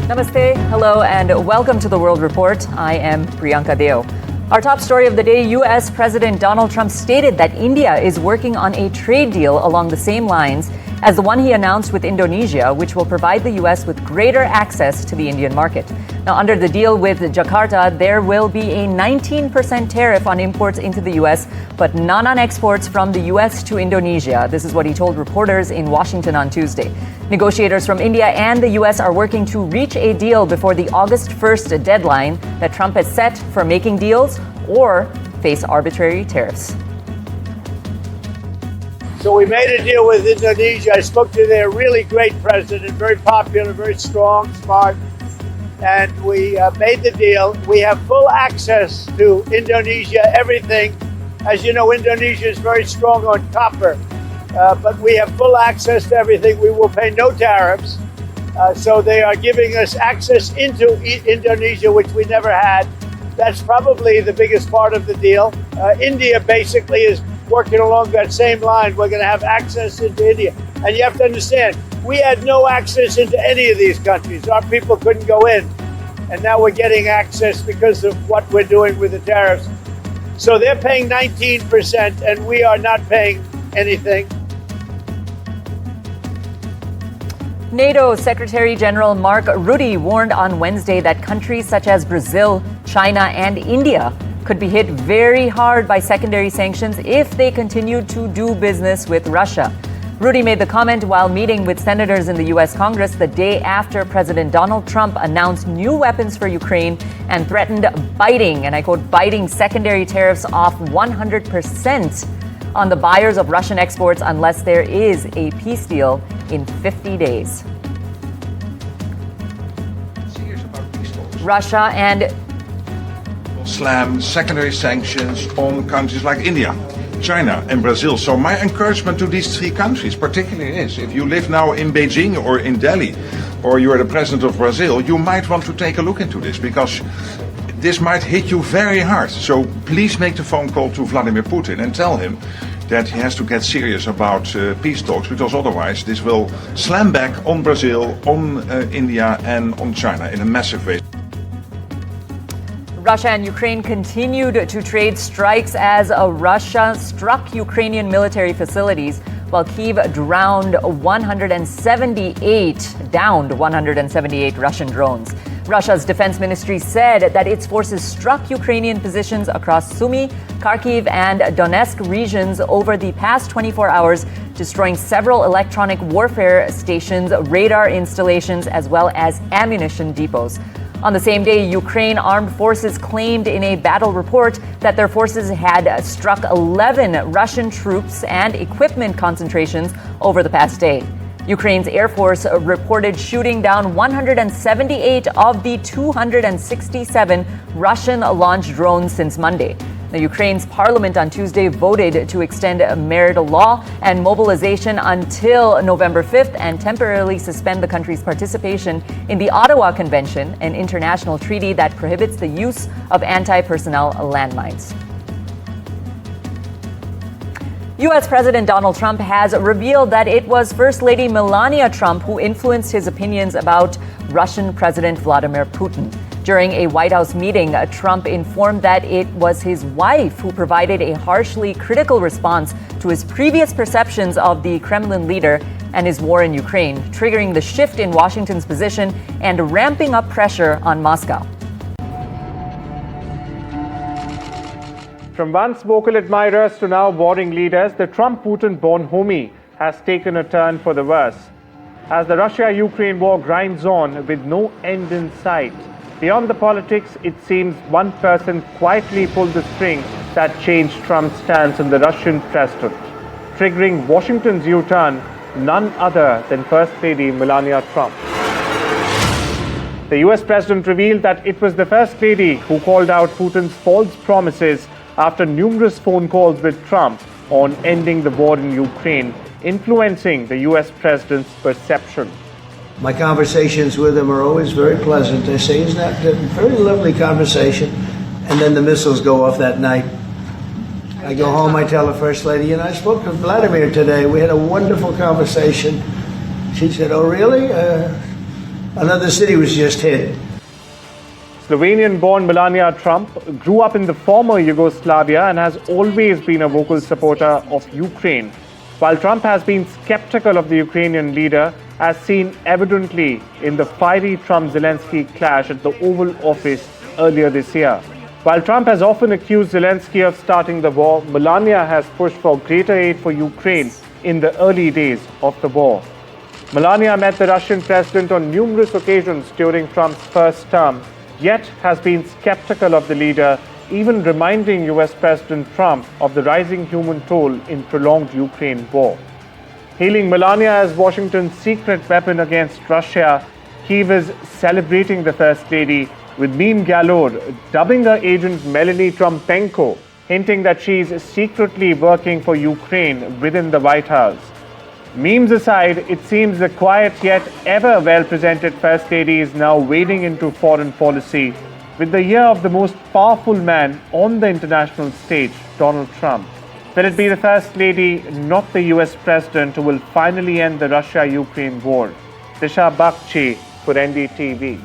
Namaste, hello, and welcome to the World Report. I am Priyanka Deo. Our top story of the day, U.S. President Donald Trump stated that India is working on a trade deal along the same lines as the one he announced with Indonesia, which will provide the U.S. with greater access to the Indian market. Now, under the deal with Jakarta, there will be a 19% tariff on imports into the U.S., but none on exports from the U.S. to Indonesia. This is what he told reporters in Washington on Tuesday. Negotiators from India and the U.S. are working to reach a deal before the August 1st deadline that Trump has set for making deals or face arbitrary tariffs. So we made a deal with Indonesia. I spoke to their really great president, very popular, very strong, smart. And we made the deal. We have full access to Indonesia, everything. As you know, Indonesia is very strong on copper, but we have full access to everything. We will pay no tariffs. So they are giving us access into Indonesia, which we never had. That's probably the biggest part of the deal. India basically is working along that same line. We're going to have access into India. And you have to understand, we had no access into any of these countries. Our people couldn't go in. And now we're getting access because of what we're doing with the tariffs. So they're paying 19% and we are not paying anything. NATO Secretary General Mark Rutte warned on Wednesday that countries such as Brazil, China, and India could be hit very hard by secondary sanctions if they continue to do business with Russia. Rutte made the comment while meeting with senators in the U.S. Congress the day after President Donald Trump announced new weapons for Ukraine and threatened biting, and I quote, biting secondary tariffs off 100% on the buyers of Russian exports unless there is a peace deal in 50 days. Russia and slam secondary sanctions on countries like India, China and Brazil. So my encouragement to these three countries particularly is, if you live now in Beijing or in Delhi, or you are the president of Brazil, you might want to take a look into this, because this might hit you very hard. So please make the phone call to Vladimir Putin and tell him that he has to get serious about peace talks, because otherwise this will slam back on Brazil, on India and on China in a massive way. Russia and Ukraine continued to trade strikes as Russia struck Ukrainian military facilities, while Kyiv downed 178 Russian drones. Russia's defense ministry said that its forces struck Ukrainian positions across Sumy, Kharkiv, and Donetsk regions over the past 24 hours, destroying several electronic warfare stations, radar installations, as well as ammunition depots. On the same day, Ukraine armed forces claimed in a battle report that their forces had struck 11 Russian troops and equipment concentrations over the past day. Ukraine's Air Force reported shooting down 178 of the 267 Russian-launched drones since Monday. Now, Ukraine's parliament on Tuesday voted to extend martial law and mobilization until November 5th and temporarily suspend the country's participation in the Ottawa Convention, an international treaty that prohibits the use of anti-personnel landmines. U.S. President Donald Trump has revealed that it was First Lady Melania Trump who influenced his opinions about Russian President Vladimir Putin. During a White House meeting, Trump informed that it was his wife who provided a harshly critical response to his previous perceptions of the Kremlin leader and his war in Ukraine, triggering the shift in Washington's position and ramping up pressure on Moscow. From once vocal admirers to now warring leaders, the Trump-Putin bonhomie has taken a turn for the worse. As the Russia-Ukraine war grinds on with no end in sight, beyond the politics, it seems one person quietly pulled the string that changed Trump's stance on the Russian president, triggering Washington's U-turn, none other than First Lady Melania Trump. The US president revealed that it was the First Lady who called out Putin's false promises after numerous phone calls with Trump on ending the war in Ukraine, influencing the US president's perception. My conversations with him are always very pleasant. They say, isn't that a very lovely conversation? And then the missiles go off that night. I go home, I tell the First Lady, I spoke to Vladimir today. We had a wonderful conversation. She said, oh, really? Another city was just hit. Slovenian-born Melania Trump grew up in the former Yugoslavia and has always been a vocal supporter of Ukraine. While Trump has been skeptical of the Ukrainian leader, as seen evidently in the fiery Trump-Zelensky clash at the Oval Office earlier this year. While Trump has often accused Zelensky of starting the war, Melania has pushed for greater aid for Ukraine in the early days of the war. Melania met the Russian president on numerous occasions during Trump's first term, yet has been skeptical of the leader, even reminding US President Trump of the rising human toll in prolonged Ukraine war. Hailing Melania as Washington's secret weapon against Russia, Kyiv is celebrating the First Lady, with meme galore dubbing her agent Melanie Trumpenko, hinting that she's secretly working for Ukraine within the White House. Memes aside, it seems the quiet yet ever well-presented First Lady is now wading into foreign policy with the year of the most powerful man on the international stage, Donald Trump. Will it be the First Lady, not the US President, who will finally end the Russia-Ukraine war? Disha Bakchi for NDTV.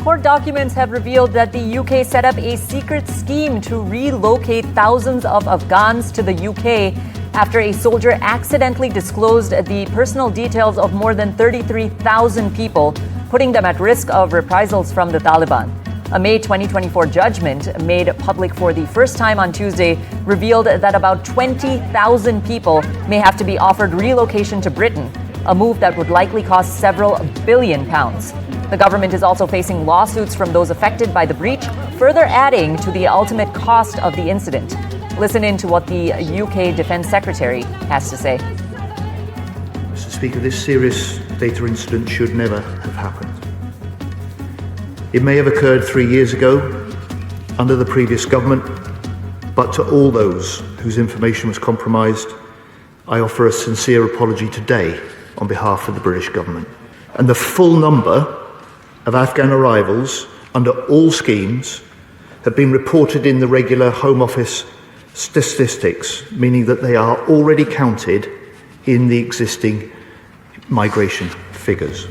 Court documents have revealed that the UK set up a secret scheme to relocate thousands of Afghans to the UK after a soldier accidentally disclosed the personal details of more than 33,000 people, putting them at risk of reprisals from the Taliban. A May 2024 judgment made public for the first time on Tuesday revealed that about 20,000 people may have to be offered relocation to Britain, a move that would likely cost several billion pounds. The government is also facing lawsuits from those affected by the breach, further adding to the ultimate cost of the incident. Listen in to what the UK Defence Secretary has to say. Mr. Speaker, this serious data incident should never have happened. It may have occurred 3 years ago under the previous government, but to all those whose information was compromised, I offer a sincere apology today on behalf of the British government. And the full number of Afghan arrivals under all schemes have been reported in the regular Home Office statistics, meaning that they are already counted in the existing migration figures.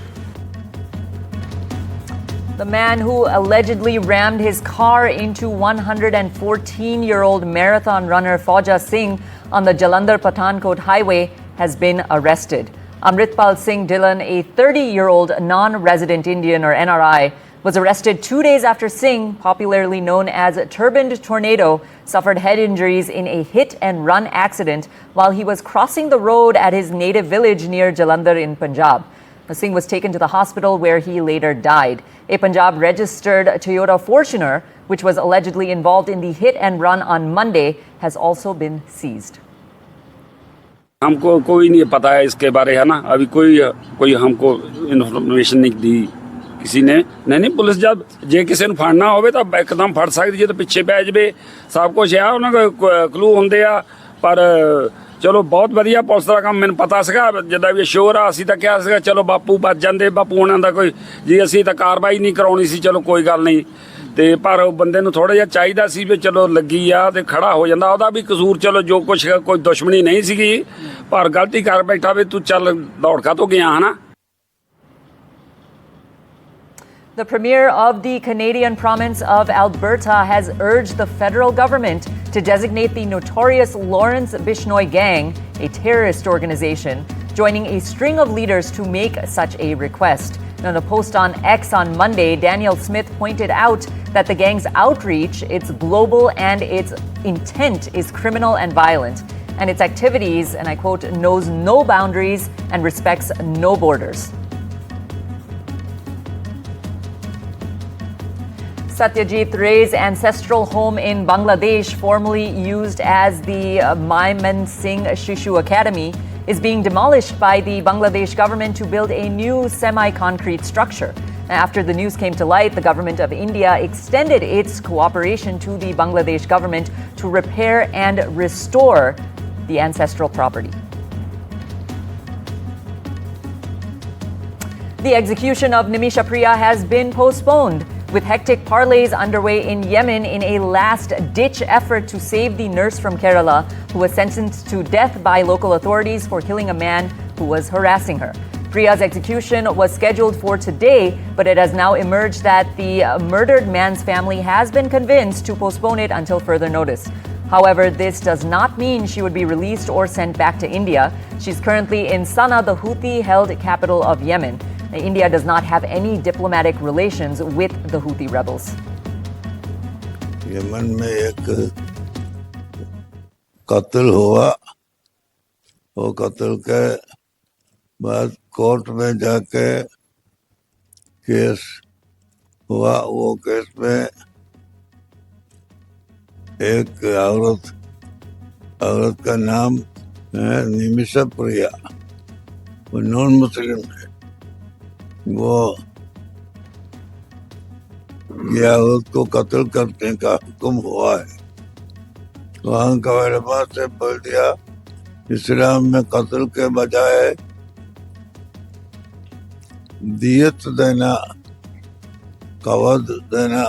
The man who allegedly rammed his car into 114-year-old marathon runner Fauja Singh on the Jalandhar-Pathankot highway has been arrested. Amritpal Singh Dhillon, a 30-year-old non-resident Indian or NRI, was arrested 2 days after Singh, popularly known as Turbaned Tornado, suffered head injuries in a hit-and-run accident while he was crossing the road at his native village near Jalandhar in Punjab. Singh was taken to the hospital where he later died. A Punjab-registered Toyota Fortuner, which was allegedly involved in the hit-and-run on Monday, has also been seized. हमको कोई नहीं पता है इसके बारे, है ना, अभी कोई हमको इन्फॉर्मेशन नहीं दी किसी ने। नहीं पुलिस जब जे किसी ਨੂੰ ਫੜਨਾ ਹੋਵੇ ਤਾਂ ਇੱਕਦਮ ਫੜ ਸਕਦੀ, ਜੇ ਤਾਂ ਪਿੱਛੇ ਪੈ ਜਵੇ ਸਭ ਕੁਝ ਆ ਉਹਨਾਂ ਕੋਲ ਕਲੂ ਹੁੰਦੇ ਆ। ਪਰ ਚਲੋ ਬਹੁਤ ਵਧੀਆ ਪੁਲਿਸ ਦਾ ਕੰਮ, ਮੈਨੂੰ ਪਤਾ ਸੀਗਾ ਜਿੱਦਾਂ ਵੀ ਸ਼ੋਰ ਆ, ਅਸੀਂ ਤਾਂ ਕਿਹਾ ਸੀਗਾ ਚਲੋ ਬਾਪੂ ਬਚ ਜਾਂਦੇ, ਬਾਪੂ ਉਹਨਾਂ ਦਾ ਕੋਈ ਜੀ ਅਸੀਂ ਤਾਂ ਕਾਰਵਾਈ ਨਹੀਂ ਕਰਾਉਣੀ ਸੀ, ਚਲੋ ਕੋਈ ਗੱਲ ਨਹੀਂ। ਤੇ ਪਰ ਉਹ ਬੰਦੇ ਨੂੰ ਥੋੜਾ ਜਿਹਾ ਚਾਹੀਦਾ ਸੀ ਵੀ ਚਲੋ ਲੱਗੀ ਆ ਤੇ ਖੜਾ ਹੋ ਜਾਂਦਾ, ਉਹਦਾ ਵੀ ਕਸੂਰ, ਚਲੋ ਜੋ ਕੁਛ ਕੋਈ ਦੁਸ਼ਮਣੀ ਨਹੀਂ ਸੀਗੀ, ਪਰ ਗਲਤੀ ਕਰ ਬੈਠਾ ਵੀ ਤੂੰ ਚੱਲ ਦੌੜ ਕਾ ਤੋਂ ਗਿਆ ਹਨਾ। The Premier of the Canadian province of Alberta has urged the federal government to designate the notorious Lawrence Bishnoi Gang a terrorist organization, joining a string of leaders to make such a request. Now, in a post on X on Monday, Daniel Smith pointed out that the gang's outreach, it's global and its intent is criminal and violent, and its activities, and I quote, knows no boundaries and respects no borders. Satyajit Ray's ancestral home in Bangladesh, formerly used as the Mymensingh Shishu Academy, is being demolished by the Bangladesh government to build a new semi-concrete structure. After the news came to light, the government of India extended its cooperation to the Bangladesh government to repair and restore the ancestral property. The execution of Nimisha Priya has been postponed, with hectic parleys underway in Yemen in a last-ditch effort to save the nurse from Kerala who was sentenced to death by local authorities for killing a man who was harassing her. Priya's execution was scheduled for today, but it has now emerged that the murdered man's family has been convinced to postpone it until further notice. However, this does not mean she would be released or sent back to India. She's currently in Sana'a, the Houthi-held capital of Yemen. India does not have any diplomatic relations with the Houthi rebels. Yemen में एक कत्ल हुआ, वो कत्ल के बाद court में जाके केस हुआ। वो केस में एक औरत का नाम है निमिषा प्रिया, वो नॉन मुस्लिम है। वो ये औरत को कत्ल करने का हुक्म हुआ है। वहाँ का उलमा से बोल दिया इस्लाम में कत्ल के बजाय दियत देना, कवद देना,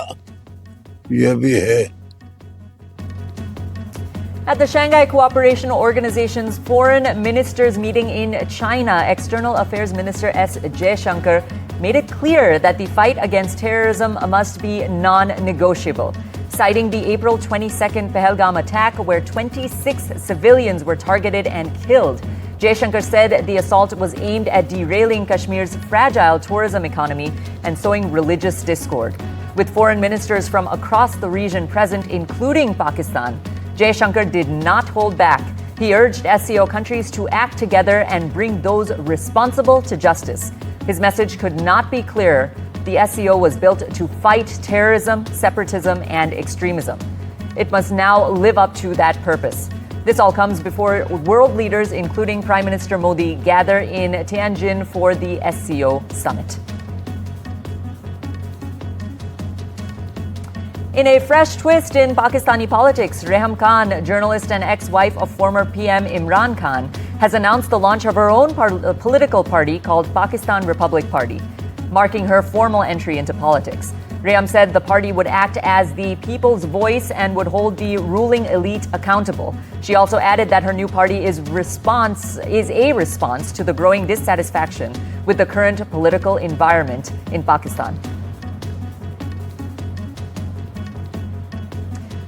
ये भी है। At the Shanghai Cooperation Organization's Foreign Ministers meeting in China, External Affairs Minister S. Jaishankar made it clear that the fight against terrorism must be non-negotiable. Citing the April 22nd Pahalgam attack, where 26 civilians were targeted and killed, Jaishankar said the assault was aimed at derailing Kashmir's fragile tourism economy and sowing religious discord. With foreign ministers from across the region present, including Pakistan, Jaishankar did not hold back. He urged SCO countries to act together and bring those responsible to justice. His message could not be clearer. The SCO was built to fight terrorism, separatism, and extremism. It must now live up to that purpose. This all comes before world leaders, including Prime Minister Modi, gather in Tianjin for the SCO summit. In a fresh twist in Pakistani politics, Reham Khan, journalist and ex-wife of former PM Imran Khan, has announced the launch of her own political party called Pakistan Republic Party, marking her formal entry into politics. Reham said the party would act as the people's voice and would hold the ruling elite accountable. She also added that her new party is a response to the growing dissatisfaction with the current political environment in Pakistan.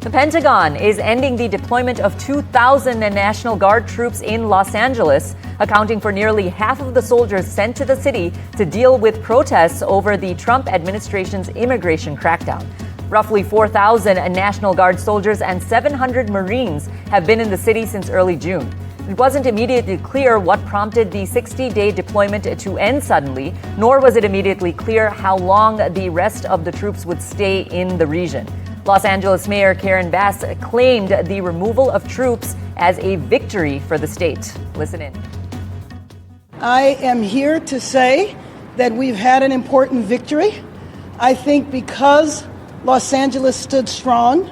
The Pentagon is ending the deployment of 2,000 National Guard troops in Los Angeles, accounting for nearly half of the soldiers sent to the city to deal with protests over the Trump administration's immigration crackdown. Roughly 4,000 National Guard soldiers and 700 Marines have been in the city since early June. It wasn't immediately clear what prompted the 60-day deployment to end suddenly, nor was it immediately clear how long the rest of the troops would stay in the region. Los Angeles Mayor Karen Bass claimed the removal of troops as a victory for the state. Listen in. I am here to say that we've had an important victory. I think because Los Angeles stood strong,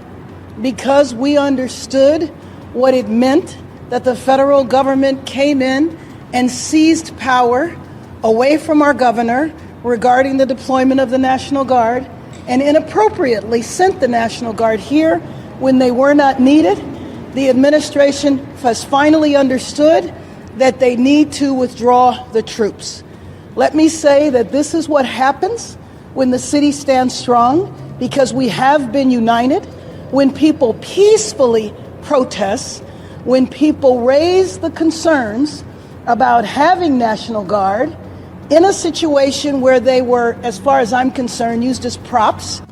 because we understood what it meant that the federal government came in and seized power away from our governor regarding the deployment of the National Guard, and inappropriately sent the National Guard here when they were not needed. The administration has finally understood that they need to withdraw the troops. Let me say that this is what happens when the city stands strong, because we have been united. When people peacefully protest, when people raise the concerns about having National Guard, in a situation where they were, as far as I'm concerned, used as props.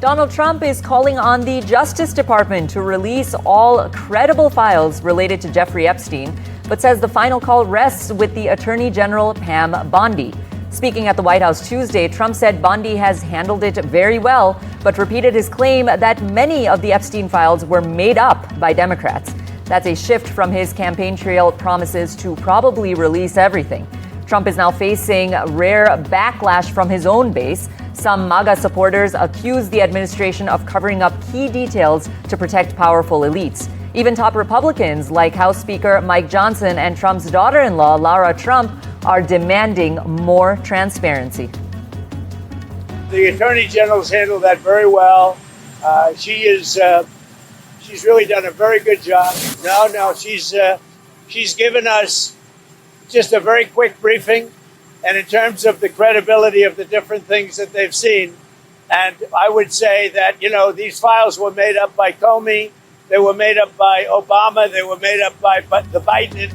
Donald Trump is calling on the Justice Department to release all credible files related to Jeffrey Epstein, but says the final call rests with the Attorney General Pam Bondi. Speaking at the White House Tuesday, Trump said Bondi has handled it very well, but repeated his claim that many of the Epstein files were made up by Democrats. That's a shift from his campaign trail promises to probably release everything. Trump is now facing rare backlash from his own base. Some MAGA supporters accuse the administration of covering up key details to protect powerful elites. Even top Republicans like House Speaker Mike Johnson and Trump's daughter-in-law, Lara Trump, are demanding more transparency. The Attorney General's handled that very well. She's really done a very good job. No, she's given us just a very quick briefing, and in terms of the credibility of the different things that they've seen. And I would say that, these files were made up by Comey, they were made up by Obama, they were made up by the Biden.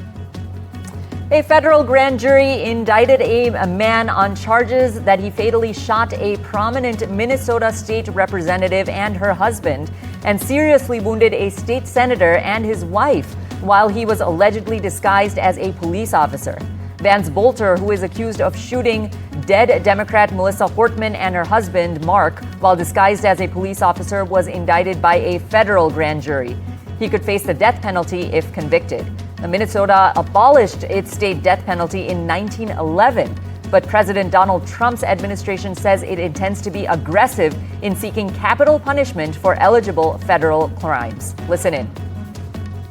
A federal grand jury indicted a man on charges that he fatally shot a prominent Minnesota state representative and her husband and seriously wounded a state senator and his wife while he was allegedly disguised as a police officer. Vance Bolter, who is accused of shooting dead Democrat Melissa Hortman and her husband, Mark, while disguised as a police officer, was indicted by a federal grand jury. He could face the death penalty if convicted. Minnesota abolished its state death penalty in 1911, but President Donald Trump's administration says it intends to be aggressive in seeking capital punishment for eligible federal crimes. Listen in.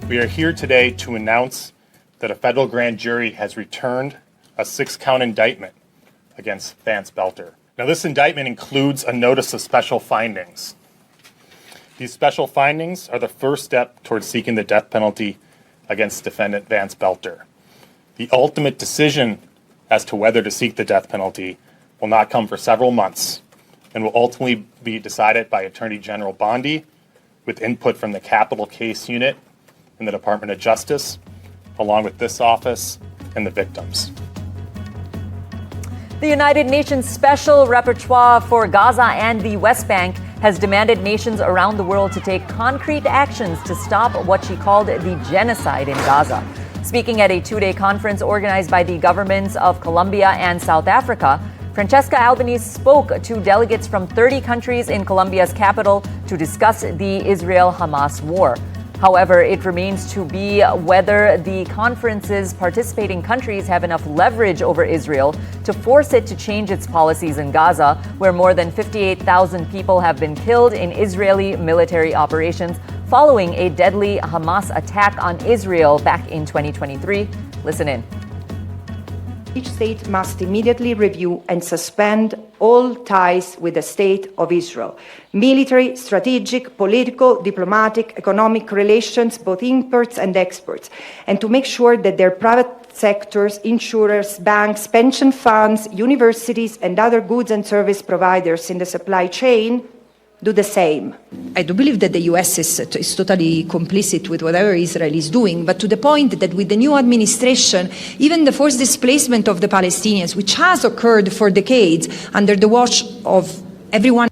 We are here today to announce that a federal grand jury has returned a 6-count indictment against Vance Belter. Now, this indictment includes a notice of special findings. These special findings are the first step towards seeking the death penalty against defendant Vance Belter. The ultimate decision as to whether to seek the death penalty will not come for several months and will ultimately be decided by Attorney General Bondi with input from the Capital Case Unit in the Department of Justice, along with this office and the victims. The United Nations Special Rapporteur for Gaza and the West Bank has demanded nations around the world to take concrete actions to stop what she called the genocide in Gaza. Speaking at a 2-day conference organized by the governments of Colombia and South Africa, Francesca Albanese spoke to delegates from 30 countries in Colombia's capital to discuss the Israel-Hamas war. However, it remains to be whether the conference's participating countries have enough leverage over Israel to force it to change its policies in Gaza, where more than 58,000 people have been killed in Israeli military operations following a deadly Hamas attack on Israel back in 2023. Listen in. Each state must immediately review and suspend all ties with the State of Israel. Military, strategic, political, diplomatic, economic relations, both imports and exports, and to make sure that their private sectors, insurers, banks, pension funds, universities, and other goods and service providers in the supply chain do the same. I do believe that the US is totally complicit with whatever Israel is doing, but to the point that with the new administration, even the forced displacement of the Palestinians, which has occurred for decades under the watch of everyone.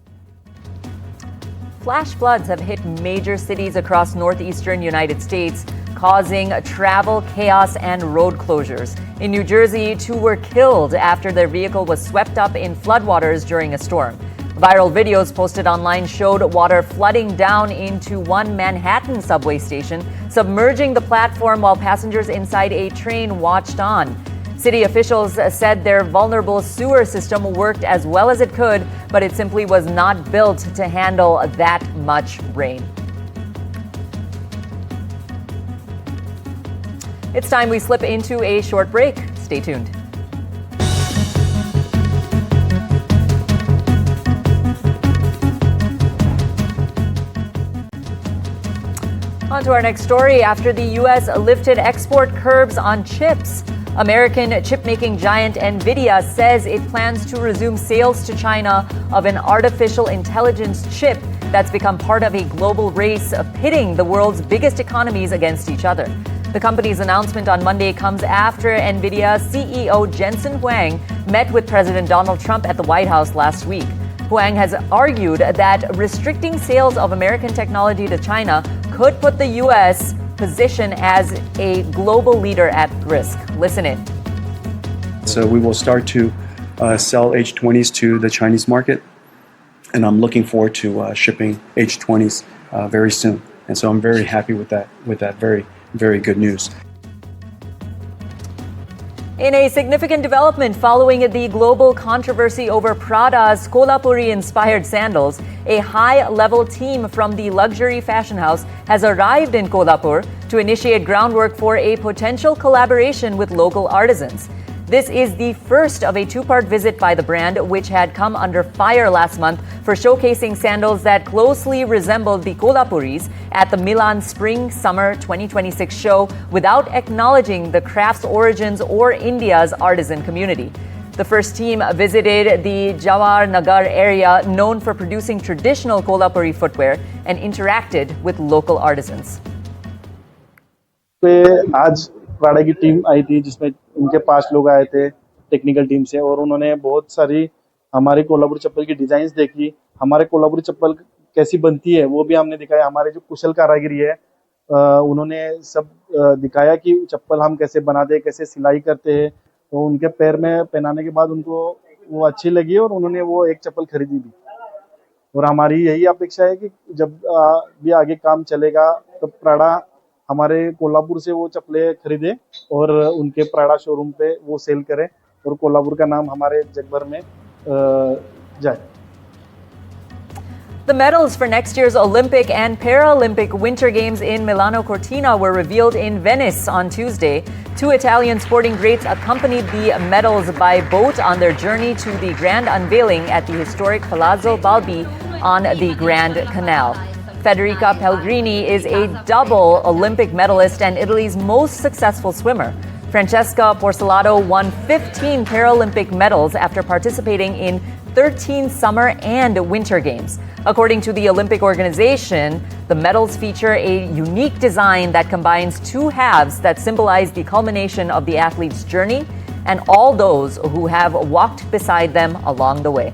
Flash floods have hit major cities across northeastern United States, causing travel chaos and road closures. In New Jersey, 2 were killed after their vehicle was swept up in floodwaters during a storm. Viral videos posted online showed water flooding down into one Manhattan subway station, submerging the platform while passengers inside a train watched on. City officials said their vulnerable sewer system worked as well as it could, but it simply was not built to handle that much rain. It's time we slip into a short break. Stay tuned. On to our next story. After the U.S. lifted export curbs on chips, American chip-making giant NVIDIA says it plans to resume sales to China of an artificial intelligence chip that's become part of a global race pitting the world's biggest economies against each other. The company's announcement on Monday comes after NVIDIA CEO Jensen Huang met with President Donald Trump at the White House last week. Huang has argued that restricting sales of American technology to China could put the U.S. position as a global leader at risk. Listen in. So we will start to sell H20s to the Chinese market, and I'm looking forward to shipping H20s very soon. And so I'm very happy with that very, very good news. In a significant development following the global controversy over Prada's Kolhapuri-inspired sandals, a high-level team from the luxury fashion house has arrived in Kolhapur to initiate groundwork for a potential collaboration with local artisans. This is the first of a two-part visit by the brand, which had come under fire last month for showcasing sandals that closely resembled the Kolhapuris at the Milan Spring-Summer 2026 show without acknowledging the craft's origins or India's artisan community. The first team visited the Jawahar Nagar area known for producing traditional Kolhapuri footwear and interacted with local artisans. आज प्राड़ा की team आई थी जिसमें उनके 5 लोग आए थे technical team से और उन्होंने बहुत सारी हमारी कोल्हापुरी चप्पल की डिजाइन्स देखी। हमारे कोल्हापुरी चप्पल कैसी बनती है वो भी हमने दिखाया। हमारे जो कुशल कारीगरी है उन्होंने सब दिखाया कि चप्पल हम कैसे बनाते हैं, कैसे सिलाई करते हैं। तो उनके पैर में पहनाने के बाद उनको वो अच्छी लगी और उन्होंने वो एक चप्पल खरीदी भी। और हमारी यही अपेक्षा है कि जब भी आगे काम चलेगा तो प्राड़ा हमारे कोल्हापुर से वो चप्पलें खरीदे और उनके प्राड़ा शोरूम पे वो सेल करें और कोल्हापुर का नाम हमारे जग भर में जाए। The medals for next year's Olympic and Paralympic Winter Games in Milano Cortina were revealed in Venice on Tuesday. 2 Italian sporting greats accompanied the medals by boat on their journey to the grand unveiling at the historic Palazzo Balbi on the Grand Canal. Federica Pellegrini is a double Olympic medalist and Italy's most successful swimmer. Francesca Porcelato won 15 Paralympic medals after participating in 13 summer and winter games. According to the Olympic organization, the medals feature a unique design that combines 2 halves that symbolize the culmination of the athlete's journey and all those who have walked beside them along the way.